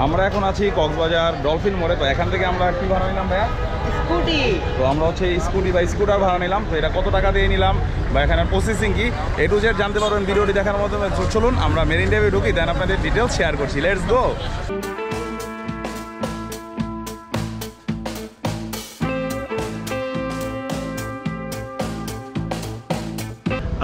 আমরা এখন আছি কক্সবাজার ডলফিন মোড়ে। তো এখান থেকে আমরা কি ভাড়া নিলাম ভাইয়া? স্কুটি। তো আমরা হচ্ছে স্কুটি বা স্কুটার ভাড়া নিলাম। তো এটা কত টাকা দিয়ে নিলাম বা এখানে প্রসেসিং কি এ টু জেড জানতে পারবেন ভিডিওটি দেখার মাধ্যমে। চলুন আমরা মেরিন ড্রাইভে ঢুকি, দেন আপনাদের ডিটেলস শেয়ার করছি। Let's go.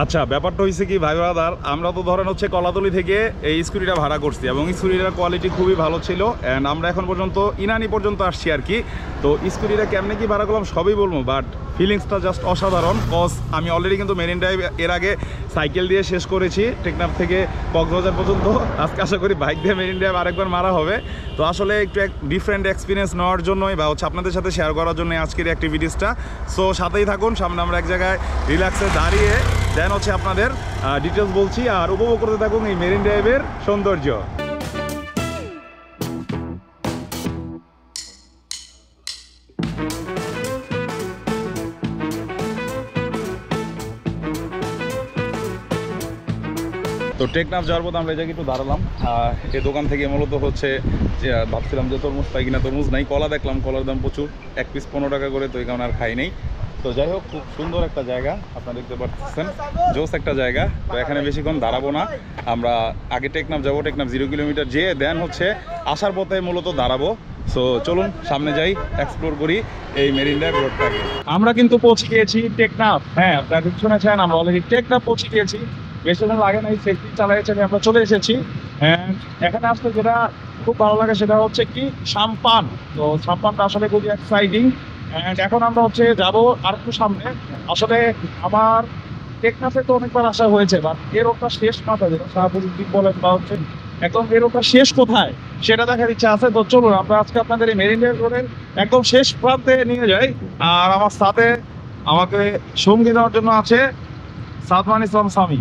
আচ্ছা, ব্যাপারটা হয়েছে কি ভাই ব্রাদার, আমরা তো ধরেন হচ্ছে কলাতলি থেকে এই স্কুটিটা ভাড়া করছি এবং স্কুটিটার কোয়ালিটি খুবই ভালো ছিল অ্যান্ড আমরা এখন পর্যন্ত ইনানি পর্যন্ত আসছি আর কি। তো স্কুটিটা কেমনে কি ভাড়া করলাম সবই বলবো, বাট ফিলিংসটা জাস্ট অসাধারণ। কজ আমি অলরেডি কিন্তু মেরিন ড্রাইভ এর আগে সাইকেল দিয়ে শেষ করেছি টেকনাফ থেকে কক্সবাজার পর্যন্ত। আজকে আশা করি বাইক দিয়ে মেরিন ড্রাইভ আরেকবার মারা হবে। তো আসলে একটু ডিফারেন্ট এক্সপিরিয়েন্স নেওয়ার জন্যই বা হচ্ছে আপনাদের সাথে শেয়ার করার জন্য আজকের অ্যাক্টিভিটিসটা। সো সাথেই থাকুন, সামনে আমরা এক জায়গায় রিল্যাক্সে দাঁড়িয়ে দেন হচ্ছে আপনাদের ডিটেলস বলছি আর উপভোগ করতে থাকুন এই মেরিন ড্রাইভের সৌন্দর্য। তো টেকনাফ যাওয়ার পর আমরা এই জায়গায় একটু দাঁড়ালাম। এই দোকান থেকে মূলত হচ্ছে যে ভাবছিলাম যে তরমুজ পাই কিনা, তরমুজ নাই। কলা দেখলাম, কলার দাম প্রচুর, এক পিস 15 টাকা করে, তো এই কারণে আর খাই নেই। তো যাই হোক, খুব সুন্দর একটা জায়গা আপনারা দেখতে পাচ্ছেন, জোস একটা জায়গা। তো এখানে বেশিক্ষণ দাঁড়াবো না, আমরা আগে টেকনাফ যাবো, টেকনাফ 0 কিলোমিটার যেয়ে দেন হচ্ছে আসার পথে মূলত দাঁড়াবো। সো চলুন সামনে যাই, এক্সপ্লোর করি এই মেরিন ড্রাইভ রোডটাকে। আমরা কিন্তু পৌঁছে গিয়েছি টেকনাফ। হ্যাঁ, আপনারা শুনেছেন আমরা অলরেডি টেকনাফ পৌঁছে গিয়েছি। বেশিক্ষণ লাগে না, এই সেফটি চালাইছে আমরা চলে এসেছি। এখানে আসতে যেটা খুব ভালো লাগে সেটা হচ্ছে কি সাম্পান। তো সাম্পানটা আসলে খুবই এক্সাইটিং। এখন আমরা হচ্ছে যাবো আর একটু সামনে। আসলে আমার টেকনাফে তো অনেকবার আসা হয়েছে, বাট এর ওটা শেষ মাথা যেটা শাহপুরীর দ্বীপ বলেন বা হচ্ছে একদম এর ওটা শেষ কোথায় সেটা দেখার ইচ্ছা আছে। তো চলুন আমরা আজকে আপনাদের এই মেরিন ড্রাইভ রোডের একদম শেষ প্রান্তে নিয়ে যাই। আর আমার সাথে আমাকে সঙ্গী দেওয়ার জন্য আছে সাদমান ইসলাম সামি।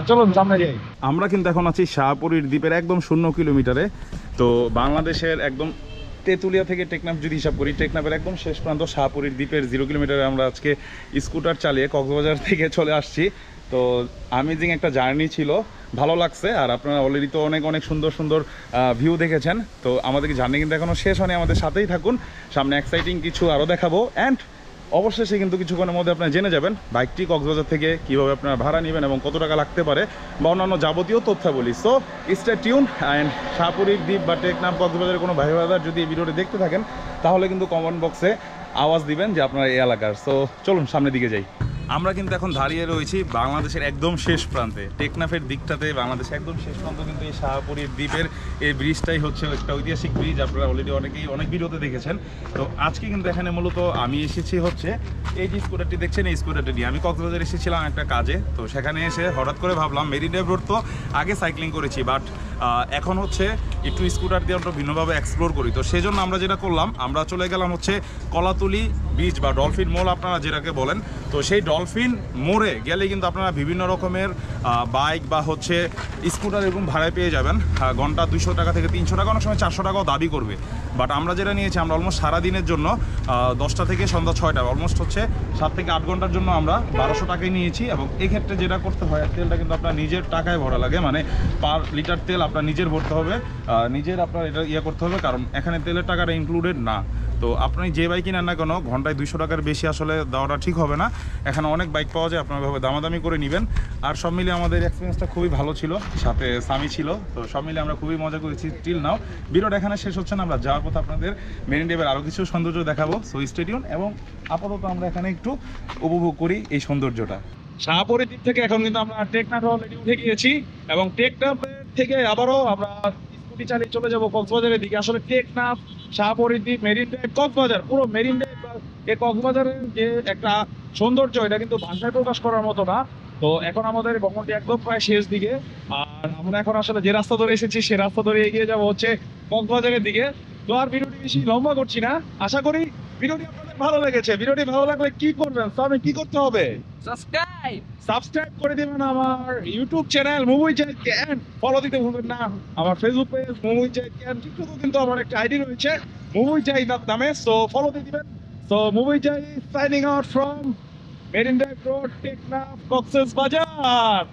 চলুন সামনে যাই। আমরা কিন্তু এখন আছি শাহপুরীর দ্বীপের একদম 0 কিলোমিটারে। তো বাংলাদেশের একদম তেঁতুলিয়া থেকে টেকনাফ যদি হিসাব করি, টেকনাফের একদম শেষ প্রান্ত শাহপুরীর দ্বীপের 0 কিলোমিটারে আমরা আজকে স্কুটার চালিয়ে কক্সবাজার থেকে চলে আসছি। তো আমেজিং একটা জার্নি ছিল, ভালো লাগছে। আর আপনারা অলরেডি তো অনেক অনেক সুন্দর সুন্দর ভিউ দেখেছেন। তো আমাদের জার্নি কিন্তু এখনও শেষ হয়নি, আমাদের সাথেই থাকুন, সামনে এক্সাইটিং কিছু আরও দেখাবো। অ্যান্ড অবশেষে কিন্তু কিছুক্ষণের মধ্যে আপনারা জেনে যাবেন বাইকটি কক্সবাজার থেকে কীভাবে আপনারা ভাড়া নেবেন এবং কত টাকা লাগতে পারে বা অন্যান্য যাবতীয় তথ্যাবলী। So stay tuned. অ্যান্ড শাহপুরীর দ্বীপ বা টেকনাফ কক্সবাজারের কোনো ভাই ব্রাদার যদি এই ভিডিওটি দেখতে থাকেন তাহলে কিন্তু কমেন্ট বক্সে আওয়াজ দিবেন যে আপনারা এই এলাকার। সো চলুন সামনের দিকে যাই। আমরা কিন্তু এখন দাঁড়িয়ে রয়েছি বাংলাদেশের একদম শেষ প্রান্তে, টেকনাফের দিকটাতে। বাংলাদেশের একদম শেষ প্রান্ত কিন্তু এই শাহপুরীর দ্বীপের এই ব্রিজটাই হচ্ছে একটা ঐতিহাসিক ব্রিজ, আপনারা অলরেডি অনেকেই অনেক ভিডিওতে দেখেছেন। তো আজকে কিন্তু এখানে মূলত আমি এসেছি হচ্ছে এই যে স্কুটারটি দেখছেন, এই স্কুটারটি নিয়ে আমি কক্সবাজার এসেছিলাম একটা কাজে। তো সেখানে এসে হঠাৎ করে ভাবলাম মেরিন ড্রাইভ রোড তো আগে সাইক্লিং করেছি, বাট এখন হচ্ছে একটু স্কুটার দিয়ে আমরা ভিন্নভাবে এক্সপ্লোর করি। তো সেই জন্য আমরা যেটা করলাম, আমরা চলে গেলাম হচ্ছে কলাতলি বিচ বা ডলফিন মোড় আপনারা যেটাকে বলেন। তো সেই ডলফিন মোড়ে গেলে কিন্তু আপনারা বিভিন্ন রকমের বাইক বা হচ্ছে স্কুটার এরকম ভাড়ায় পেয়ে যাবেন। ঘন্টা 200 টাকা থেকে 300 টাকা, অনেক সময় 400 টাকাও দাবি করবে। বাট আমরা যেটা নিয়েছি, আমরা অলমোস্ট সারাদিনের জন্য 10টা থেকে সন্ধ্যা 6টা, অলমোস্ট হচ্ছে 7 থেকে 8 ঘন্টার জন্য আমরা 1200 টাকায় নিয়েছি। এবং এক্ষেত্রে যেটা করতে হয়, তেলটা কিন্তু আপনার নিজের টাকায় ভরা লাগে, মানে পার লিটার তেল আপনার নিজের ভরতে হবে, নিজের আপনার এটা করতে হবে, কারণ এখানে তেলের টাকাটা ইনক্লুডেড না। তো আপনি যে বাইক কিনেন না কেন, ঘন্টায় 200 টাকার বেশি আসলে দেওয়াটা ঠিক হবে না। এখানে অনেক বাইক পাওয়া যায়, আপনার ভাবে দামাদামি করে নেবেন। আর সব মিলিয়ে আমাদের এক্সপিরিয়েন্সটা খুবই ভালো ছিল, সাথে সামি ছিল। তো সব মিলিয়ে আমরা খুবই মজা করেছি। টিল নাও ভিডিওটা এখানে শেষ হচ্ছে না, আমরা যাওয়ার পথে আপনাদের মেরিন ড্রাইভের আরও কিছু সৌন্দর্য দেখাবো। So stay tune. এবং আপাতত আমরা এখানে একটু উপভোগ করি এই সৌন্দর্যটা। শাহপুরীর দিক থেকে এখন কিন্তু আমরা টেকনাফ অলরেডি উঠে গিয়েছি এবং টেকনাফ থেকে আবারও আমরা স্কুটি চালিয়ে চলে যাবো কক্সবাজারের দিকে। আসলে টেকনাফ, শাহপুরীর দ্বীপ, মেরিন ড্রাইভ, কক্সবাজার, পুরো মেরিন ড্রাইভ এই কক্সবাজারের যে একটা সৌন্দর্য, এটা কিন্তু ভাষায় প্রকাশ করার মতো না। তো এখন আমাদের ভ্রমণটি একদম প্রায় শেষ দিকে। আর আমরা এখন আসলে যে রাস্তা ধরে এসেছি সে রাস্তা ধরে এগিয়ে যাবো হচ্ছে কক্সবাজারের দিকে। তো আর ভিডিওটি বেশি লম্বা করছি না, আশা করি ভিডিওটি আপনাদের ভালো লেগেছে। ভিডিওটি ভালো লাগলে কি করবেন, তো আমি কি করতে হবে? সাবস্ক্রাইব করে দিবেন আমার ইউটিউব চ্যানেল মুভি চাই ক্যান, ফলো দিতে ভুলবেন না আমার ফেসবুক পেজ মুভি চাই ক্যান, টিকটকে কিন্তু আমার একটা আইডি রয়েছে মুভি চাই নামে, সো ফলো দিয়ে দিবেন। সো মুভি চাই signing out from marine drive road, Teknaf, Cox's Bazar.